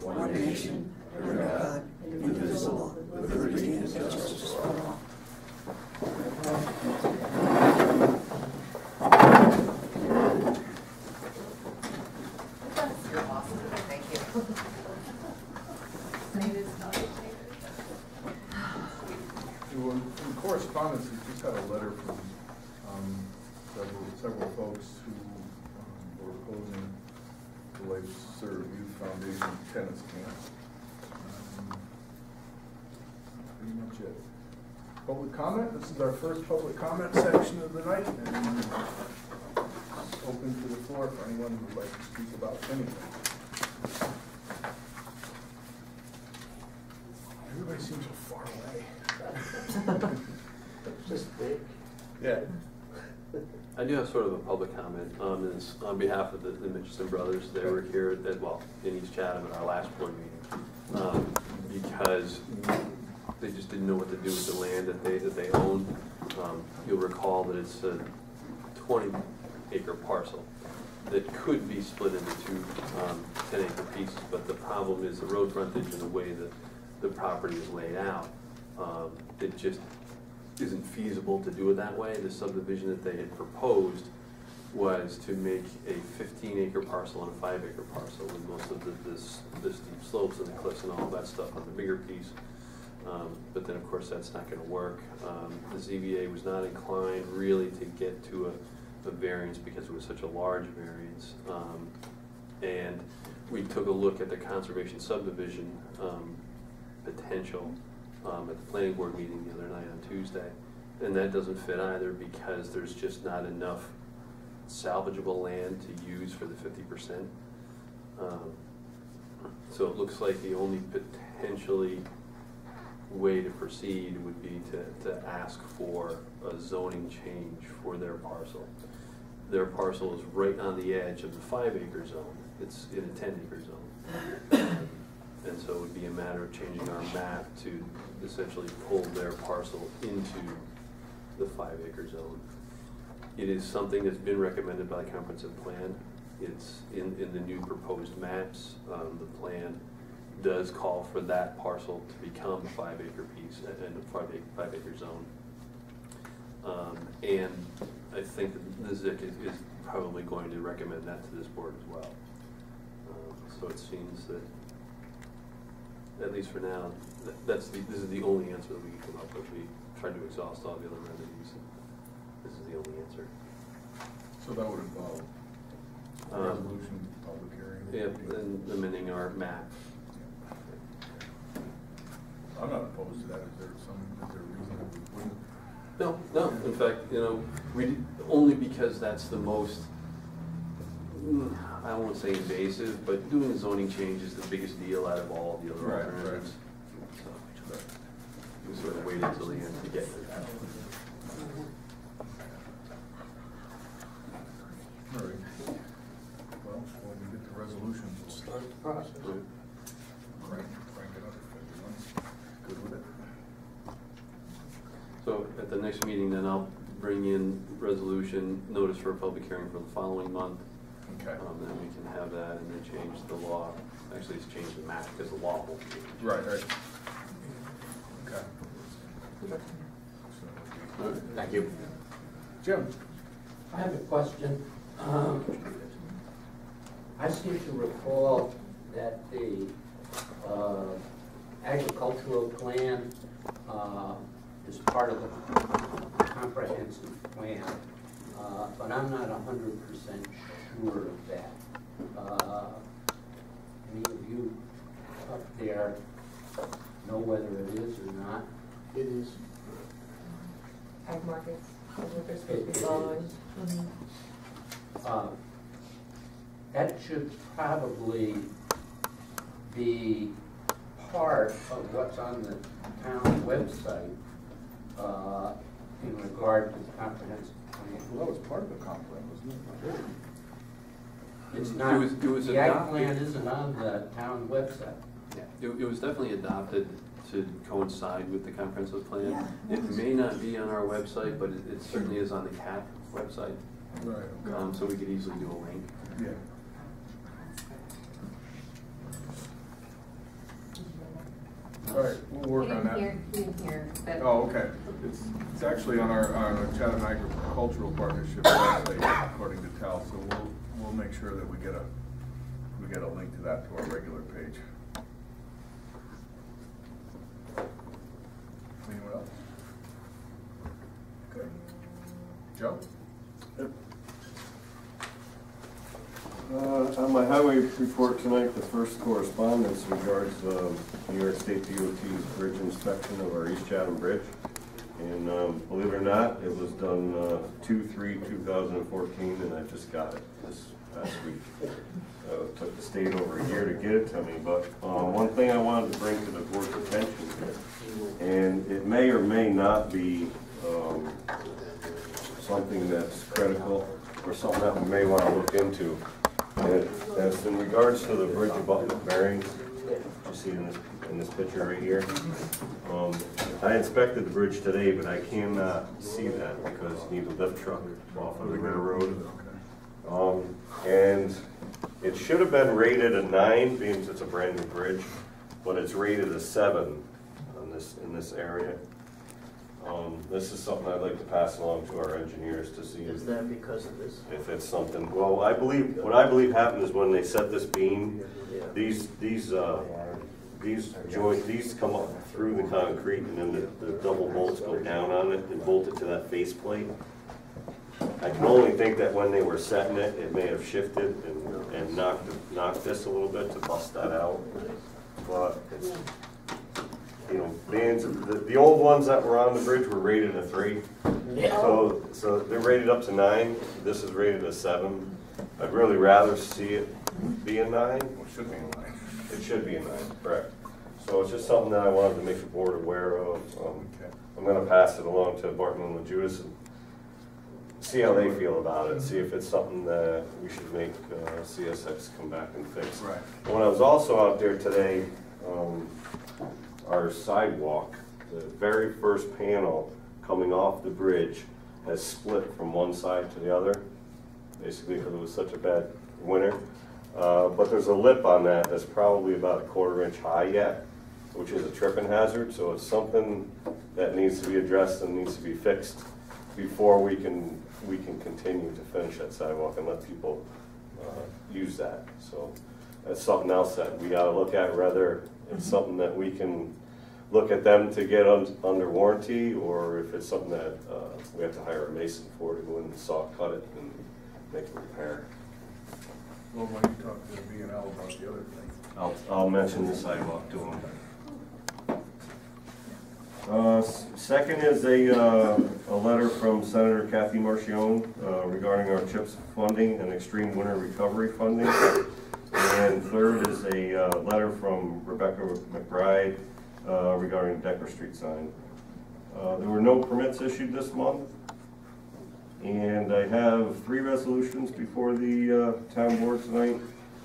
one nation, under God, indivisible, with liberty and justice for all. You're awesome. Thank you. In correspondence, we just got a letter from several folks who were opposing the Life Serve Youth Foundation tennis camp. Pretty much it. Public comment. This is our first public comment section of the night, and it's open to the floor for anyone who would like to speak about anything. Everybody seems so far away. Just big. Yeah. I do have sort of a public comment on behalf of the Mitchison brothers. They were here in East Chatham at our last board meeting because they just didn't know what to do with the land that they own. You'll recall that it's a 20-acre parcel that could be split into two 10-acre pieces, but the problem is the road frontage and the way that the property is laid out. It just isn't feasible to do it that way. The subdivision that they had proposed was to make a 15-acre parcel and a 5-acre parcel with most of the steep slopes and the cliffs and all that stuff on the bigger piece. But then of course that's not going to work. The ZBA was not inclined really to get to a variance because it was such a large variance. And we took a look at the conservation subdivision potential at the planning board meeting the other night on Tuesday, and that doesn't fit either because there's just not enough salvageable land to use for the 50%. So it looks like the only potentially way to proceed would be to ask for a zoning change for their parcel. Their parcel is right on the edge of the 5-acre zone. It's in a 10-acre zone. And so it would be a matter of changing our map to essentially pull their parcel into the 5-acre zone. It is something that's been recommended by the comprehensive plan. It's in the new proposed maps. The plan does call for that parcel to become a 5-acre piece and a 5-acre zone. And I think that the ZIC is probably going to recommend that to this board as well. So it seems that, at least for now, this is the only answer that we can come up with. We tried to exhaust all the other remedies, and this is the only answer. So that would involve resolution, public hearing. Yeah, and amending our map. I'm not opposed to that. Is there a reason that we wouldn't? No. In fact, we only because that's the most, I won't say invasive, but doing a zoning change is the biggest deal out of all the other alternatives. So we sort of waited until the end to get to that. All right. Well, when we get the resolution, we'll start the process. Crank it up if everyone's good with it. So at the next meeting, then I'll bring in resolution notice for a public hearing for the following month. Okay. Then we can have that and then change the law. Actually, it's change the map because the law won't change. Right. Okay. All right. Thank you. Jim. I have a question. I seem to recall that the agricultural plan is part of the comprehensive plan, but I'm not 100% sure of that. Any of you up there know whether it is or not? It is. Ag markets, what they're supposed to be following. That should probably be part of what's on the town website in regard to the comprehensive plan. Well, that was part of the comp plan, wasn't it? It's not. It was the ag adopted. plan isn't on the town website. Yeah. It was definitely adopted to coincide with the comprehensive plan. Yeah. It may not be on our website, but it certainly is on the CAP website. Right. Okay. So we could easily do a link. Yeah. All right, we'll work on that. He didn't hear, but. Oh, okay. It's actually on our Chatham Agricultural Partnership website, according to Tal, so we'll make sure that we get a link to that to our regular page. Anyone else? Okay. Joe? On my highway report tonight, the first correspondence regards New York State DOT's bridge inspection of our East Chatham Bridge. And believe it or not, it was done 2/3/2014, and I just got it this past week. It took the state over a year to get it to me, but one thing I wanted to bring to the board's attention, and it may or may not be something that's critical or something that we may want to look into. And it's in regards to the bridge abutment bearings, you see in this picture right here. I inspected the bridge today, but I cannot see that because you need a lift truck off of the railroad. And it should have been rated a 9, being it's a brand new bridge, but it's rated a 7 on in this area. This is something I'd like to pass along to our engineers to see. Is that because of this? If it's something, well, what I believe happened is when they set this beam, these come up through the concrete, and then the double bolts go down on it and bolt it to that faceplate. I can only think that when they were setting it, it may have shifted and knocked this a little bit to bust that out. But it's, you know, the old ones that were on the bridge were rated a 3. Yeah. So they're rated up to 9. This is rated a 7. I'd really rather see it be a 9. Well, it should be a 9. It should be a 9, correct. So it's just something that I wanted to make the board aware of. Okay. I'm going to pass it along to Barton and LaJudas and see how they feel about it. See if it's something that we should make CSX come back and fix. Right. When I was also out there today, our sidewalk, the very first panel coming off the bridge has split from one side to the other, basically because it was such a bad winter. But there's a lip on that that's probably about a 1/4 inch high yet, which is a tripping hazard. So it's something that needs to be addressed and needs to be fixed before we can continue to finish that sidewalk and let people use that. So that's something else that we got to look at, whether it's something that we can look at them to get under warranty, or if it's something that we have to hire a mason for to go in and saw cut it and make a repair. Well, when you talk to B&L about the other thing. I'll mention the sidewalk to them. Second is a letter from Senator Kathy Marchione regarding our CHIPS funding and extreme winter recovery funding. And third is a letter from Rebecca McBride regarding Decker Street sign. There were no permits issued this month. And I have 3 resolutions before the town board tonight.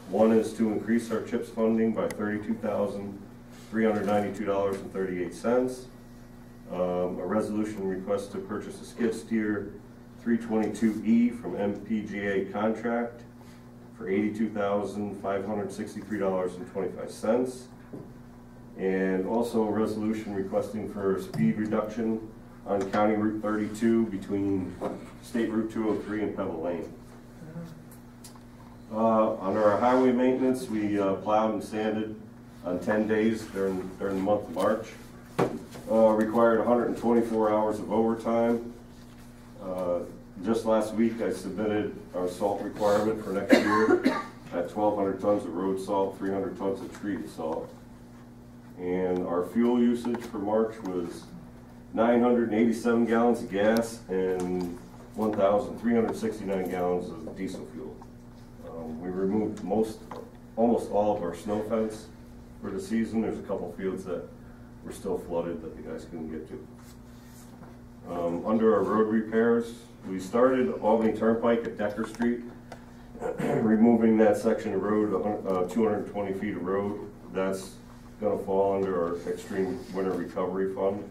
One is to increase our CHIPS funding by $32,392.38. A resolution requests to purchase a skid steer 322E from MPGA contract for $82,563.25. And also a resolution requesting for speed reduction on County Route 32 between State Route 203 and Pebble Lane. Under our highway maintenance, we plowed and sanded on 10 days during the month of March. Required 124 hours of overtime. Just last week I submitted our salt requirement for next year at 1,200 tons of road salt, 300 tons of treated salt. And our fuel usage for March was 987 gallons of gas and 1,369 gallons of diesel fuel. We removed almost all of our snow fence for the season. There's a couple fields that were still flooded that the guys couldn't get to. Under our road repairs, we started Albany Turnpike at Decker Street, removing that section of road, 220 feet of road. That's going to fall under our Extreme Winter Recovery Fund.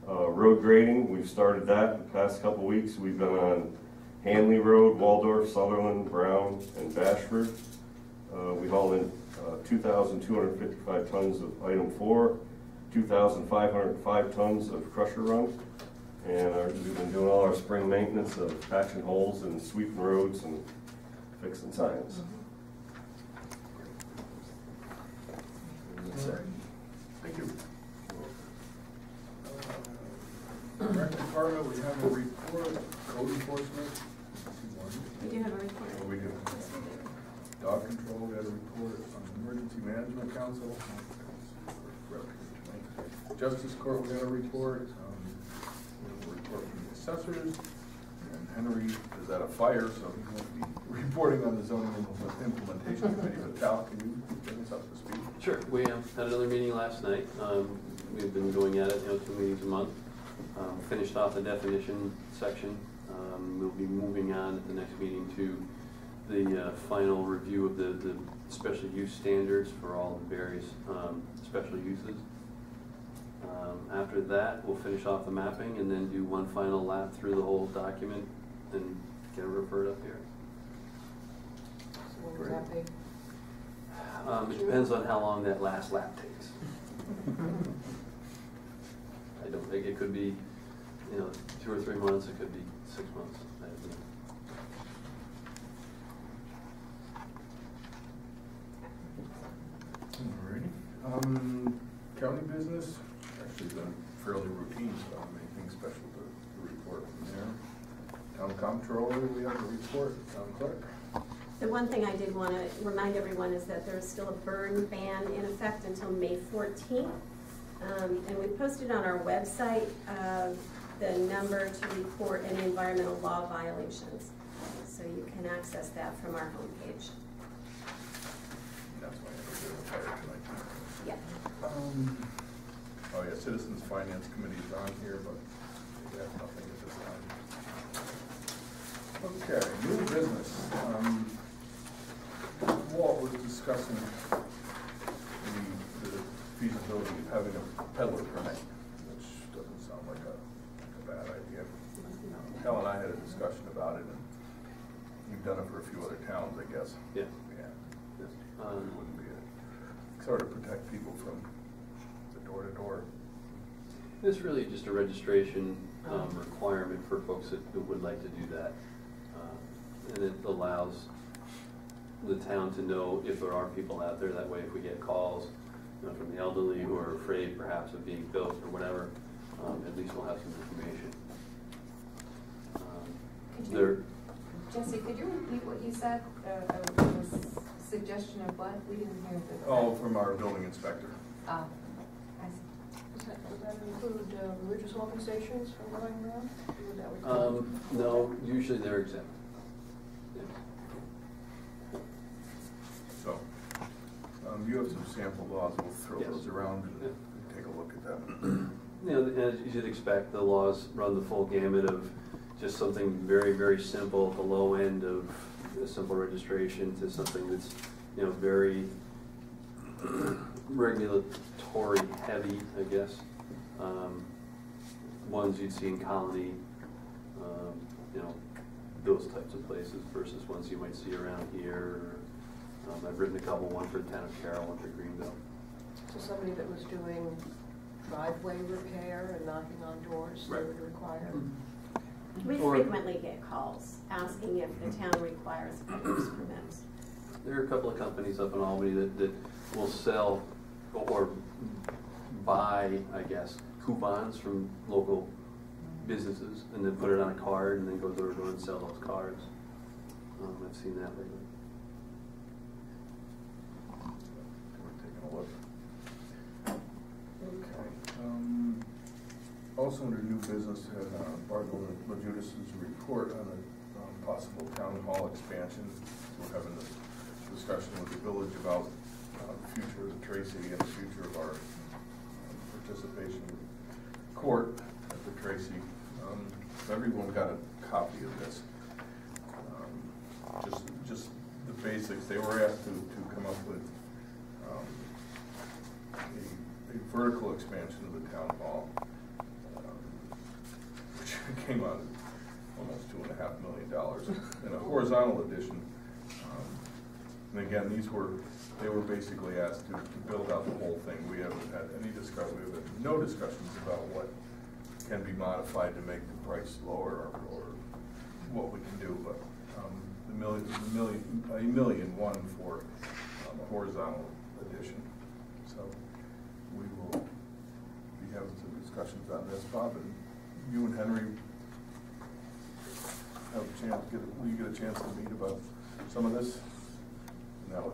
Road grading, we've started that the past couple weeks. We've been on Hanley Road, Waldorf, Sutherland, Brown, and Bashford. We hauled in 2,255 tons of item 4 2,505 tons of crusher run. And we've been doing all our spring maintenance of patching holes and sweeping roads and fixing signs. That's it. Thank you. Rec department, we have a report, code enforcement. We do have a report. What we do? Dog control, we had a report on emergency management council. Justice court, we had a report. We have a report from the assessors. And Henry is at a fire, so he won't be reporting on the zoning implementation committee. But Cal, can you bring us up to speed? Sure. We had another meeting last night. We've been going at it, 2 meetings a month. Finished off the definition section. We'll be moving on at the next meeting to the final review of the special use standards for all the various special uses. After that, we'll finish off the mapping and then do one final lap through the whole document and get it referred up here. So when would that be? It depends on how long that last lap takes. I don't think it could be, 2 or 3 months. It could be 6 months. I don't know. Alrighty. County business, actually been fairly routine stuff, anything special to report from there. Town comptroller, we have a report, town clerk. The one thing I did want to remind everyone is that there is still a burn ban in effect until May 14th. And we posted on our website the number to report any environmental law violations. So you can access that from our homepage. That's why we're doing the fire tonight. Yeah. Oh yeah, Citizens Finance Committee is on here, but they have nothing at this time. Okay, new business. Walt was discussing the feasibility of having a peddler permit, which doesn't sound like a bad idea. Helen and I had a discussion about it, and you've done it for a few other towns, I guess. Yeah. Yeah. It wouldn't be a, sort of protect people from the door-to-door. It's really just a registration requirement for folks that would like to do that. And it allows the town to know if there are people out there. That way, if we get calls from the elderly who are afraid perhaps of being built or whatever, at least we'll have some information. Jesse, could you repeat what you said? A suggestion of what? We didn't hear the. Oh, from our building inspector. Oh, I see. Does that include religious organizations from going around? Would that No, usually they're exempt. Yeah. So, you have some sample laws, we'll throw Yes. those around and take a look at them. As you'd expect, the laws run the full gamut of just something very, very simple at the low end of a simple registration to something that's, very regulatory heavy, I guess. Ones you'd see in Colony, those types of places versus ones you might see around here. I've written a couple, one for the town of Carroll, one for Greenville. So somebody that was doing driveway repair and knocking on doors, they Right. would require? We Or- frequently get calls asking if the town requires a peddler's permit. There are a couple of companies up in Albany that will sell or buy, I guess, coupons from local businesses and then put it on a card and then go door to door and sell those cards. I've seen that lately. We're taking a look. Okay. Also under new business, had Bartle and Lejudas' report on a possible town hall expansion. We're having a discussion with the village about the future of the Tracy and the future of our participation in court at the Tracy. Everyone got a copy of this. Just the basics. They were asked to come up with a vertical expansion of the town hall, which came out at almost $2.5 million, and a horizontal addition. And again, they were basically asked to build out the whole thing. We have had any discussion, we've had no discussions about what can be modified to make the price lower or what we can do, but a million one for a horizontal addition. So we will be having some discussions on this, Bob, and you and Henry have a chance, will you get a chance to meet about some of this? Now,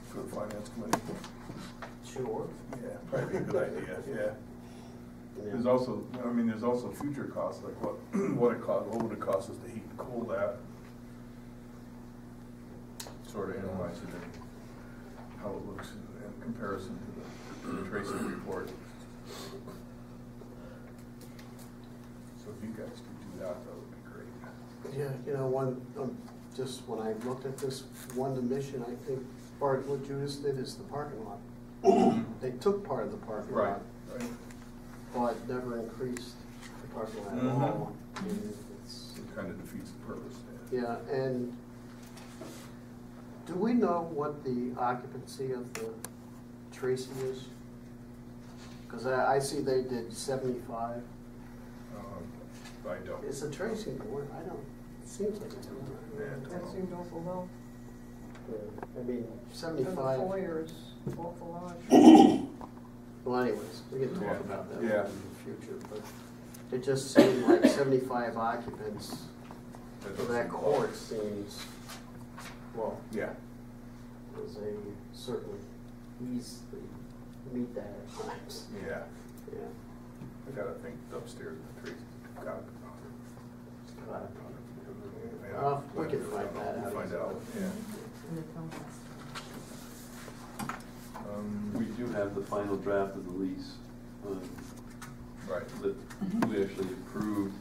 for the finance committee? Sure. Yeah, probably be a good idea, yeah. There's also, I mean, there's also future costs, like what would it cost us to heat and cool that? Sort of analyze it and how it looks in comparison to the Tracy report. So if you guys could do that, that would be great. Yeah, you know, just when I looked at this one mission, I think part of what Judas did is the parking lot. They took part of the parking Right, lot, right. but never increased the parking lot at Mhm. all. And it's, It kind of defeats the purpose. yeah, and do we know what the occupancy of the Tracy is? Because I see they did 75. I don't. It's a Tracy board, I don't, it seems like it's. Yeah. That seemed awful low. I mean, And the 75. foyer is awful large. Well, anyways, we can talk Yeah. about that Yeah. in the future, but it just seemed like 75 occupants for that court seems, well, Yeah. was a certainly easily meet that at times. Yeah. Yeah. I gotta think upstairs in the trees. God. Well, we can find that out. We'll find out, yeah. We do have the final draft of the lease Right. that we actually approved,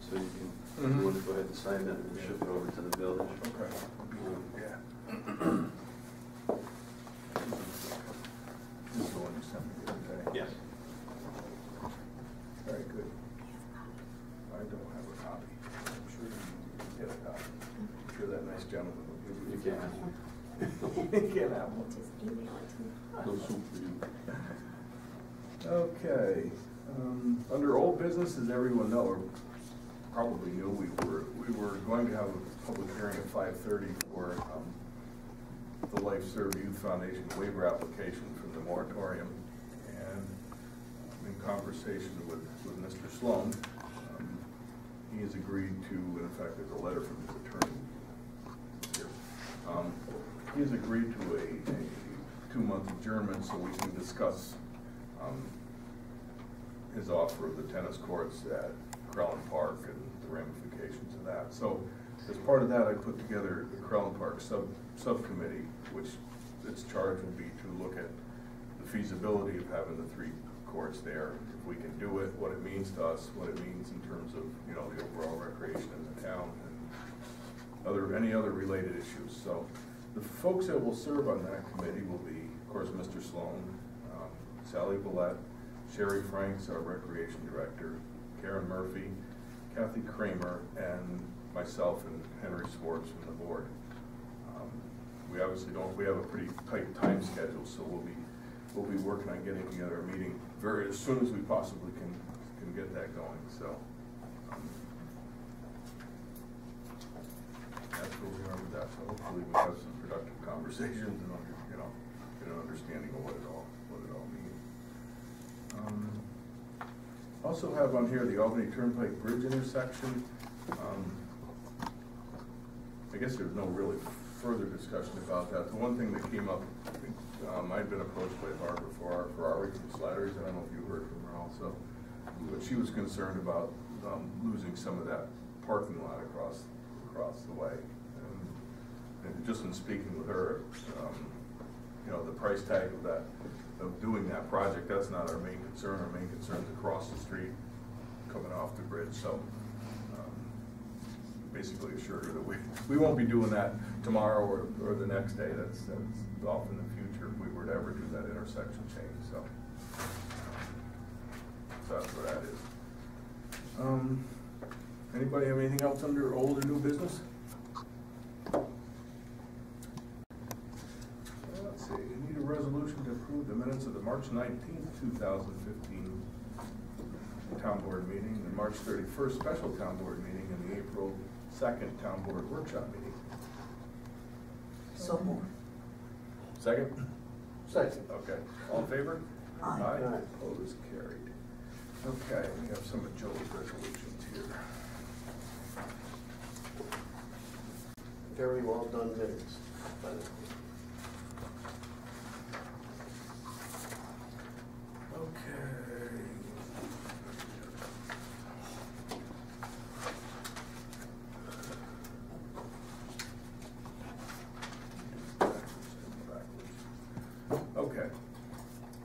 so you can, if you want to go ahead and sign that and ship it over to the village. Okay. Yeah. This is the one you sent me the other day. Yes. Very good. I don't have a copy. I'm sure you can get a copy. I'm sure that nice gentleman will give you. You can. You can have one. Just email it to me. No soup for you. Okay, under old business, as everyone know, or probably knew, we were going to have a public hearing at 5:30 for the Life Serve Youth Foundation waiver application from the moratorium. And in conversation with Mr. Sloan, he has agreed to, in fact, there's a letter from his attorney here. He has agreed to a 2-month adjournment so we can discuss his offer of the tennis courts at Crellin Park and the ramifications of that. So as part of that, I put together the Crellin Park subcommittee, which its charge will be to look at the feasibility of having the 3 courts there. If we can do it, what it means to us, what it means in terms of, you know, the overall recreation in the town and any other related issues. So the folks that will serve on that committee will be, of course, Mr. Sloan, Sally Villette, Sherry Franks, our recreation director, Karen Murphy, Kathy Kramer, and myself and Henry Swartz from the board. We obviously we have a pretty tight time schedule, so we'll be working on getting together a meeting as soon as we possibly can get that going. So that's where we are with that. So hopefully we'll have some productive conversations and get an understanding of what it all means. Also have on here the Albany Turnpike Bridge intersection. I guess there's no really further discussion about that. The one thing that came up, I'd been approached by Barbara Ferrari from Slattery's, I don't know if you heard from her also, but she was concerned about losing some of that parking lot across the way. And just in speaking with her, you know, the price tag of doing that project, that's not our main concern. Our main concern is across the street, coming off the bridge. So basically assured her that we won't be doing that tomorrow or the next day. That's off in the future if we were to ever do that intersection change. So that's what that is. Anybody have anything else under old or new business? Let's see, you need a resolution resolution to approve the minutes of the March 19th, 2015 town board meeting, the March 31st special town board meeting, and the April 2nd town board workshop meeting. So moved. Second? Second. Okay. All in favor? Aye. Aye. Opposed, carried. Okay, we have some of Joe's resolutions here. Very well done minutes. Okay. Okay.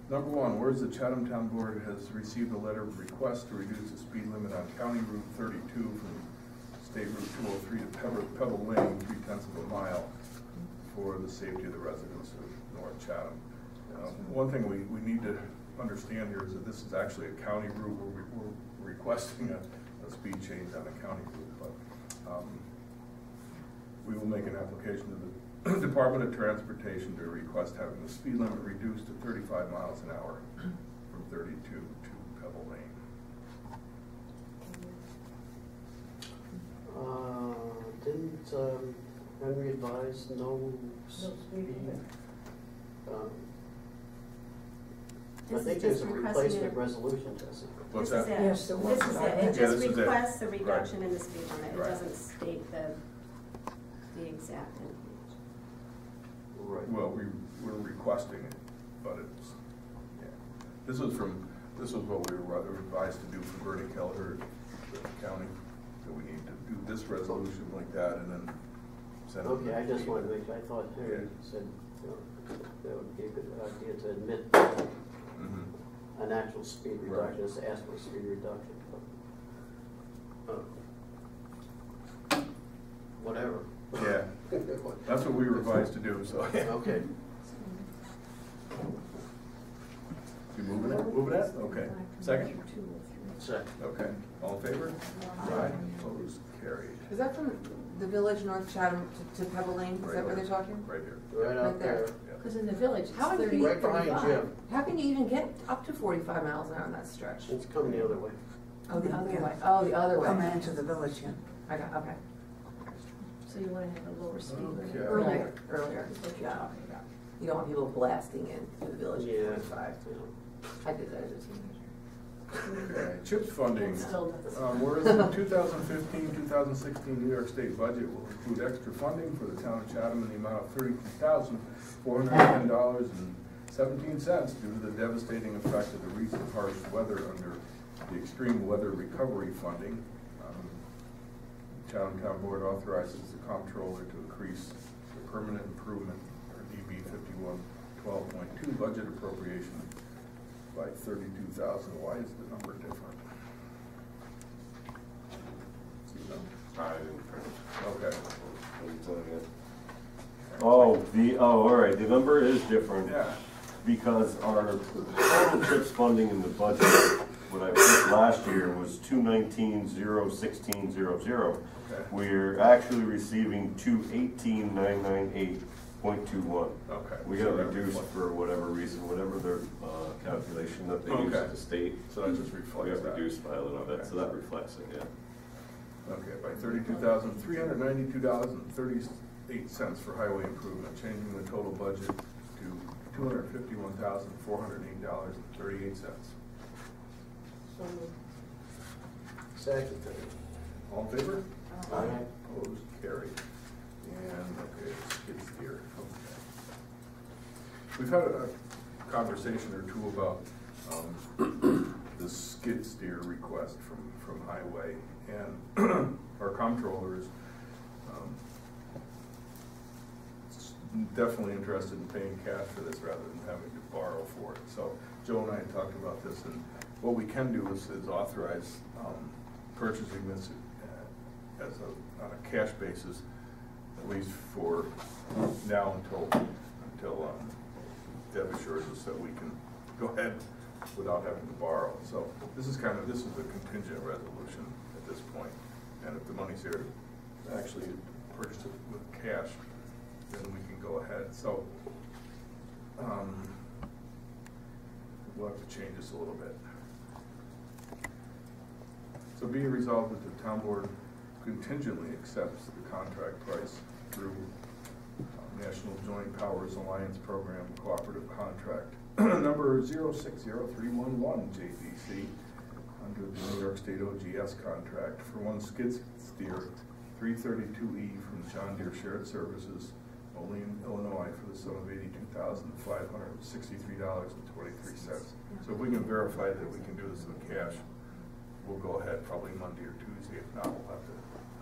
Number one, whereas the Chatham Town Board has received a letter of request to reduce the speed limit on County Route 32 from State Route 203 to Pebble Lane, 0.3 miles, for the safety of the residents of North Chatham. One thing we need to understand here is that this is actually a county route where we're requesting a speed change on a county route, but we will make an application to the Department of Transportation to request having the speed limit reduced to 35 miles an hour from 32 to Pebble Lane. Didn't Henry advise no speed? I This think is there's just a requesting replacement it. resolution, Jesse. What's This is that? it. Yes, there was This is that. it. It Yeah, just this is it. requests a Right. reduction in the speed limit. It Right. doesn't state the exact end. Right. Well, we're requesting it, but it's, yeah. This was what we were advised to do for Bernie Keller, the county, that we need to do this resolution like that and then send it. Okay, I just wanted to make sure, I thought Henry Yeah. said, that would be a good idea to admit Mhm. an actual speed Right. reduction, just ask for a speed reduction. Whatever. Yeah, that's what we were advised to do, so. Okay. You moving it? Moving it? Okay. Second? Second. Okay. All in favor? Aye. Opposed? Carried. Is that from the village North Chatham to Pebble Lane? Is that where they're talking? Right here. Right out Right there. there. Yeah. Because in the village, it's How did 30, you- Right behind 35. Jim. How can you even get up to 45 miles an hour on that stretch? It's coming the other way. Oh, the other Yeah. way. Oh, the other way. Coming into the village, yeah. I got, okay. So you want to have a lower speed limit Okay. earlier. Earlier. Is what you're Yeah. talking about. You don't want people blasting in to the village Yeah. at 45. I did that as a teenager. Okay. CHIPS funding. It still does. Whereas the 2015-2016 New York State budget will include extra funding for the town of Chatham in the amount of $32,410.17 due to the devastating effect of the recent harsh weather under the extreme weather recovery funding. Chatham Town Board authorizes the comptroller to increase the permanent improvement, or DB 5112.2 budget appropriation by $32,000. Why is the number different? I didn't print it. Okay. All right, the number is different. Yeah. Because our total CHIPS funding in the budget, what I put last year was 219,016,000. Okay. We're actually receiving 218,998.21. Okay. We So got that reduced reflects- for whatever reason, whatever their calculation that they use Okay. at the state. So that just We reflects got that. reduced by a little bit, Okay. so that reflects it, yeah. Okay, by $32,392.38 for highway improvement, changing the total budget to $251,408.38. Second. All in favor? Aye. Opposed, carried. And, okay, skid steer, okay. We've had a conversation or two about the skid steer request from Highway, and our comptrollers definitely interested in paying cash for this rather than having to borrow for it. So Joe and I had talked about this, and what we can do is authorize purchasing this on a cash basis, at least for now until Deb assures us that we can go ahead without having to borrow. So this is a contingent resolution at this point, and if the money's here to actually purchase it with cash, then we can go ahead. So we'll have to change this a little bit. So be it resolved that the town board contingently accepts the contract price through National Joint Powers Alliance Program Cooperative Contract number 060311 JVC under the New York State OGS contract for one skid steer 332E from John Deere Shared Services, Olean, Illinois, for the sum of $82,563.23. So if we can verify that we can do this in cash, we'll go ahead probably Monday or Tuesday. If not, we'll have to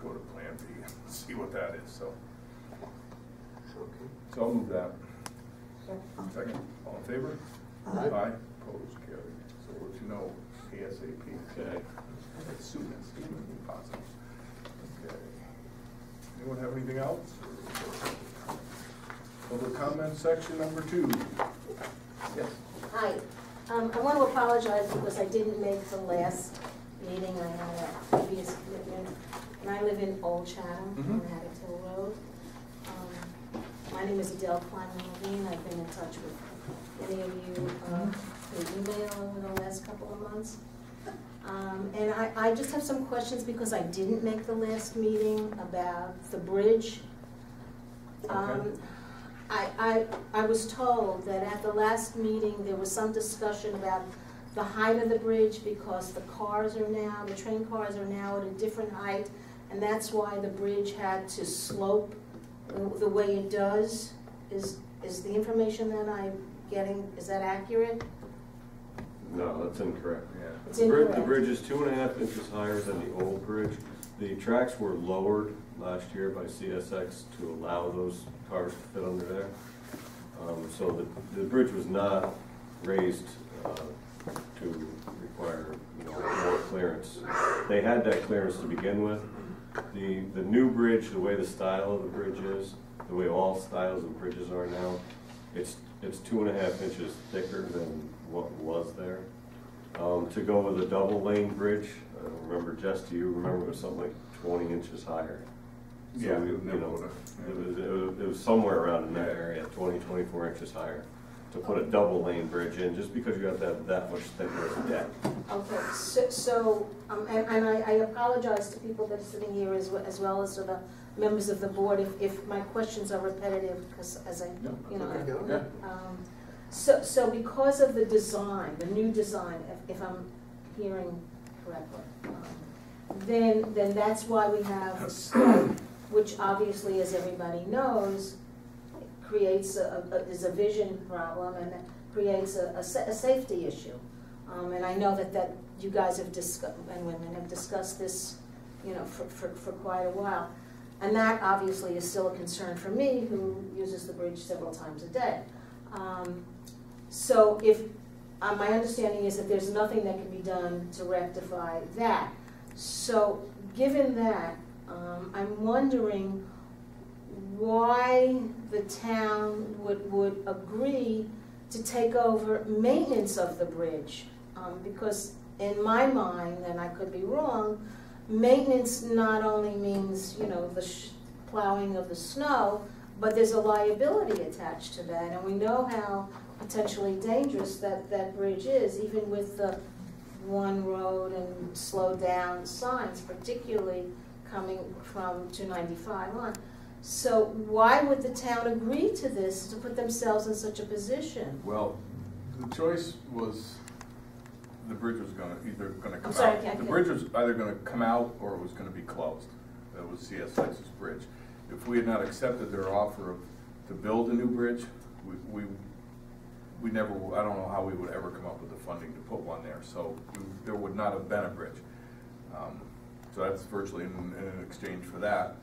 go to Plan B and see what that is. So I'll move that. Second. All in favor? Aye. Opposed? Carried. So we'll let you know ASAP. Okay. As soon as possible. Okay. Anyone have anything else? Public comment section number 2. Yes. Hi, I want to apologize because I didn't make the last meeting. I had a previous commitment, and I live in Old Chatham on Haddock Hill Road. My name is Adele Klein-Levine. I've been in touch with many of you through email over the last couple of months. And I just have some questions because I didn't make the last meeting about the bridge. Okay. I was told that at the last meeting there was some discussion about the height of the bridge because the train cars are now at a different height, and that's why the bridge had to slope the way it does. Is the information that I'm getting, is that accurate? No, that's incorrect. Yeah. It's The incorrect. bridge is 2.5 inches higher than the old bridge. The tracks were lowered last year by CSX to allow those cars to fit under there. So the bridge was not raised to require more clearance. They had that clearance to begin with. The new bridge, the way the style of the bridge is, the way all styles of bridges are now, it's 2.5 inches thicker than what was there. To go with a double lane bridge, remember, Jess, do you remember it was something like 20 inches higher? So Yeah, we, it was somewhere around in that area, 24 inches higher, to put a double lane bridge in, just because you have to have that much thicker of a deck. Okay, and I apologize to people that are sitting here as well as to the members of the board if my questions are repetitive, because as I, so because of the design, the new design, if I'm hearing correctly, then that's why we have slope, which obviously, as everybody knows, creates is a vision problem and creates a safety issue. And I know that you guys have discussed, and women have discussed this, for quite a while. And that obviously is still a concern for me, who uses the bridge several times a day. So if, my understanding is that there's nothing that can be done to rectify that. So given that, I'm wondering why the town would agree to take over maintenance of the bridge. Because in my mind, and I could be wrong, maintenance not only means, the plowing of the snow, but there's a liability attached to that. And we know how potentially dangerous that bridge is, even with the one road and slow down signs, particularly coming from 295 on. So why would the town agree to this, to put themselves in such a position? Well, the choice was the bridge was either going to come I'm sorry, out. I can't The hear. bridge was either going to come out or it was going to be closed. That was CSX's bridge. If we had not accepted their offer to build a new bridge, we never, I don't know how we would ever come up with the funding to put one there. So there would not have been a bridge. So that's virtually in exchange for that.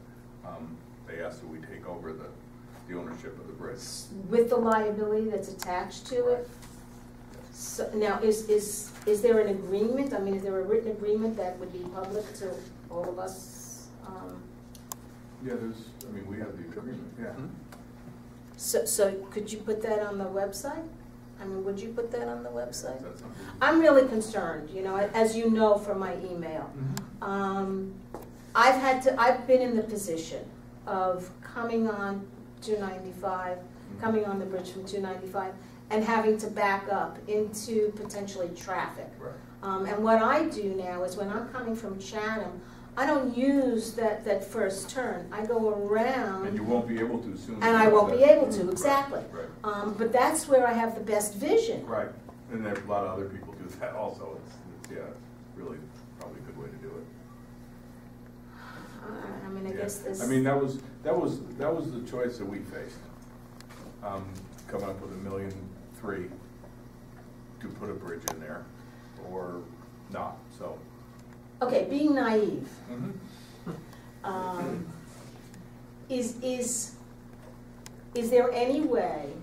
They asked that we take over the ownership of the bridge. With the liability that's attached to it? So, now, is there an agreement? I mean, is there a written agreement that would be public to all of us? Yeah, we have the agreement, yeah. So could you put that on the website? I mean, would you put that on the website? Is that something? I'm really concerned, as you know from my email. I've been in the position of coming on 295, coming on the bridge from 295, and having to back up into potentially traffic. Right. And what I do now is when I'm coming from Chatham, I don't use that first turn. I go around. And you won't be able to soon. And I won't be able to, Right, exactly. Right. But that's where I have the best vision. Right, and there's a lot of other people do that also. It's yeah, really probably a good way to do it. I mean, I Yeah. guess this. I mean, that was the choice that we faced. Coming up with $1.3 million to put a bridge in there, or not. So. Okay, being naive. Mm-hmm. Is there any way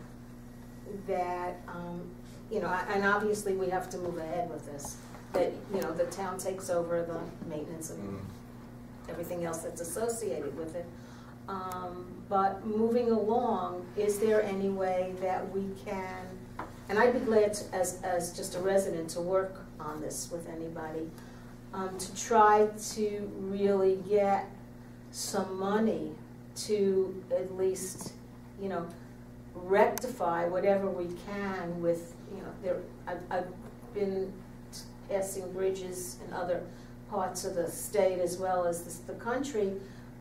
that, you know, and obviously we have to move ahead with this, that, you know, the town takes over the maintenance and everything else that's associated with it. But moving along, is there any way that we can, and I'd be glad to, as just a resident to work on this with anybody, to try to really get some money to at least, you know, rectify whatever we can with, you know, I've been passing bridges in other parts of the state as well as the country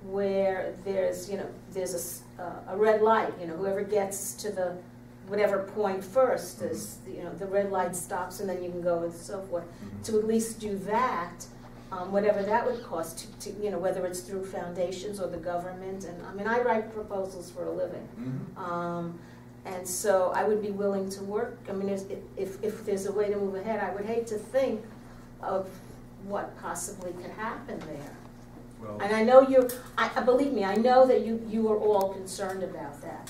where there's, you know, there's a red light, you know, whoever gets to the whatever point first is, you know, the red light stops and then you can go and so forth. To at least do that, whatever that would cost, to you know, whether it's through foundations or the government. And I mean, I write proposals for a living. And so I would be willing to work. I mean, if there's a way to move ahead, I would hate to think of what possibly could happen there. Well, And I know believe me, I know that you are all concerned about that.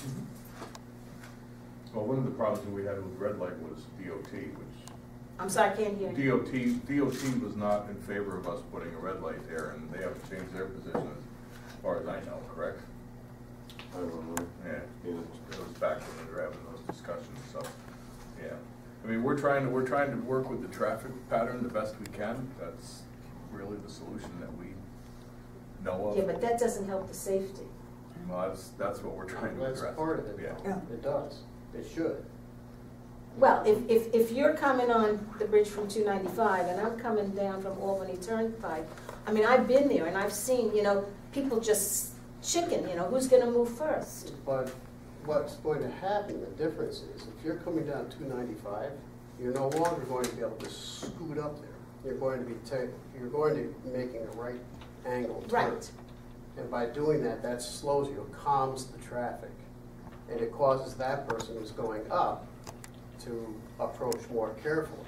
well, one of the problems that we had with red light was DOT, which I'm sorry, I can't hear you. DOT was not in favor of us putting a red light there, and they haven't changed their position as far as I know, correct? I don't know. Yeah, it was back when we were having those discussions, so, yeah. I mean, we're trying to work with the traffic pattern the best we can. That's really the solution that we know of. Yeah, but that doesn't help the safety. Well, that's what we're trying to address. That's part of it. Yeah. It does. It should. Well, if you're coming on the bridge from 295 and I'm coming down from Albany Turnpike, I mean, I've been there and I've seen, you know, people just chicken, you know, who's going to move first? But what's going to happen, the difference is, if you're coming down 295, you're no longer going to be able to scoot up there. You're going to be making a right angle turn. Right. And by doing that, that slows you, calms the traffic. And it causes that person who's going up to approach more carefully.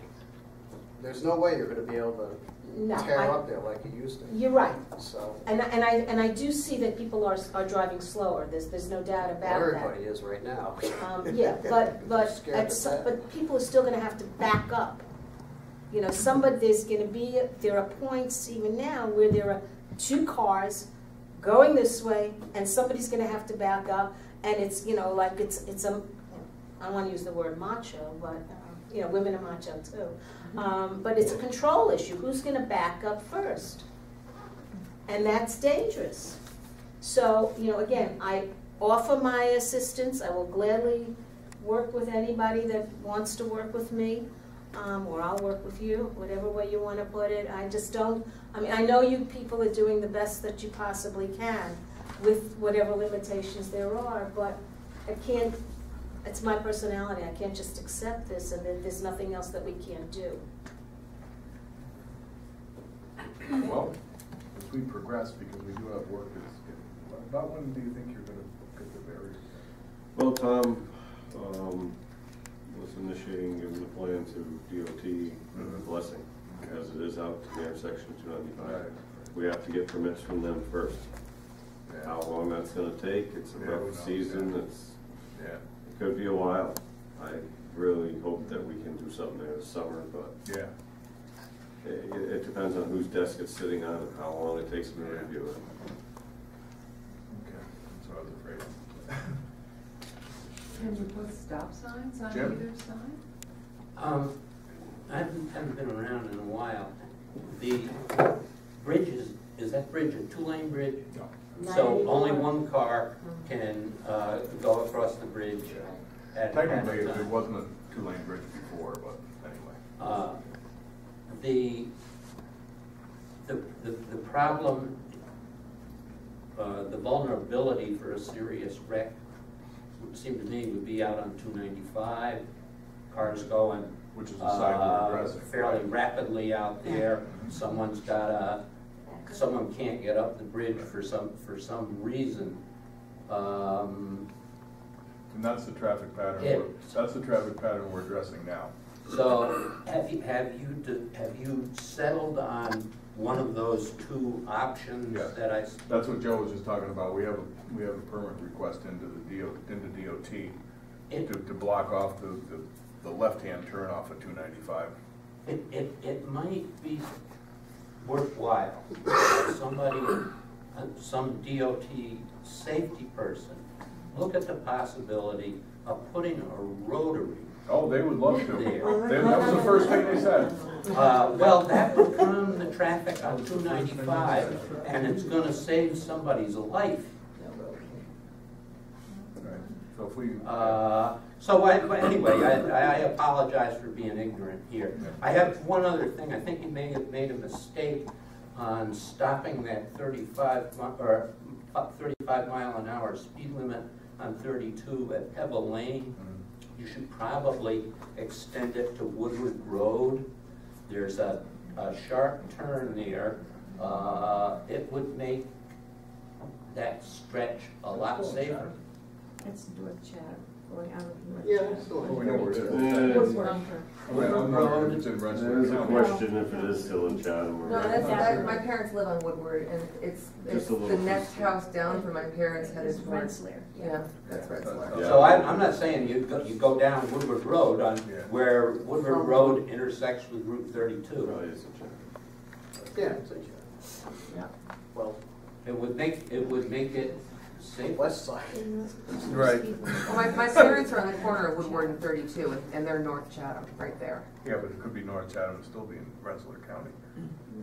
There's no way you're going to be able to tear up there like you used to. You're right. So. And I do see that people are driving slower. There's no doubt about that. Everybody is right now. Yeah, but people are still going to have to back up. You know, there are points even now where there are two cars going this way, and somebody's going to have to back up, and it's, you know, like it's a, I don't want to use the word macho, but you know, women are macho too. But it's a control issue. Who's going to back up first? And that's dangerous. So, you know, again, I offer my assistance. I will gladly work with anybody that wants to work with me, or I'll work with you, whatever way you want to put it. I just don't, I mean, I know you people are doing the best that you possibly can with whatever limitations there are, but I can't, it's my personality. I can't just accept this and then there's nothing else that we can't do. Well, as we progress, because we do have work, about when do you think you're going to get the barriers? Well, Tom was initiating, giving the plan to DOT with a blessing, because it is out to the intersection of 295. Right. We have to get permits from them first. Yeah. How long that's going to take, it's a Yeah, who rough knows, season, yeah. it could be a while. I really hope that we can do something there this summer, but Yeah. it depends on whose desk it's sitting on and how long it takes them to Yeah. review it. Okay, that's what I was afraid of. Can you put stop signs on Jim? either side? I haven't been around in a while. The bridge is that bridge a two-lane bridge? No. Not So anymore. only one car can go across the bridge at a Technically, time. if it wasn't two-lane bridge before, but anyway. The problem, the vulnerability for a serious wreck would seem to me would be out on 295, cars going Which is the side we're addressing. fairly rapidly out there. Someone can't get up the bridge for some reason. And that's the traffic pattern. That's the traffic pattern we're addressing now. So have you settled on one of those two options Yes. that I? That's what Joe was just talking about. We have a permit request into DOT to block off the left-hand turn off of 295. It might be worthwhile, some DOT safety person, look at the possibility of putting a rotary. Oh, they would love to. There. That was the first thing they said. Well, that would calm the traffic on 295, and it's gonna save somebody's life. Right. So if we. Anyway, I apologize for being ignorant here. I have one other thing. I think you may have made a mistake on stopping that 35 mile an hour speed limit on 32 at Pebble Lane. You should probably extend it to Woodward Road. There's a sharp turn there. It would make that stretch a lot safer. That's North Chatham, going out of North Yeah, Chatham. that's still. We know where it is. Woodward. I'm wondering if it's in Rensselaer There's a County. question if it is still in Chatham or. No, my parents live on Woodward, and it's Just a little the next closer. house down from my parents headed It's towards. Rensselaer. Yeah, that's Rensselaer. Yeah. So I'm not saying you go down Woodward Road on Yeah. where Woodward Road intersects with Route 32. Probably is in Chatham. Yeah, it's in Yeah. well, It would make it safer. west side. Right. Well, my parents are on the corner of Woodward and 32, and they're North Chatham, right there. Yeah, but it could be North Chatham and still be in Rensselaer County.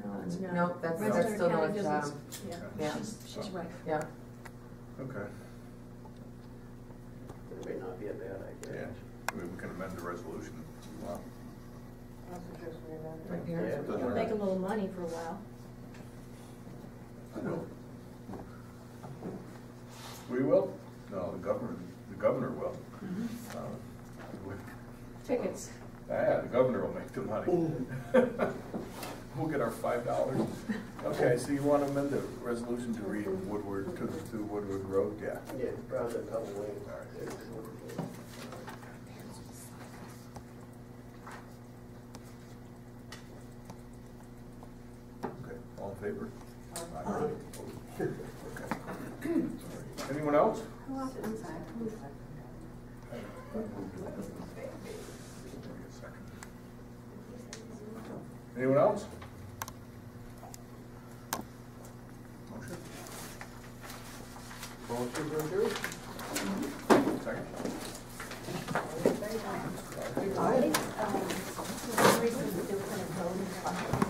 No, it's not. No, that's Rensselaer still County North doesn't- Chatham. Yeah, Yeah. she's right. Yeah. Okay. It may not be a bad Yeah. idea. We can amend the resolution. Wow. My parents. You'll make a little money for a while. I will. We will? No, the governor will. Tickets. Yeah, the governor will make the money. We'll get our $5. Okay, so you want to amend the resolution to read Woodward to Woodward Road? Yeah. Yeah, rather than Pebble Lane. All right. Okay, all in favor? Aye. Okay. Anyone else? Anyone else? Motion? Motion to adjourn? Second? For some reason, they were kind of voting.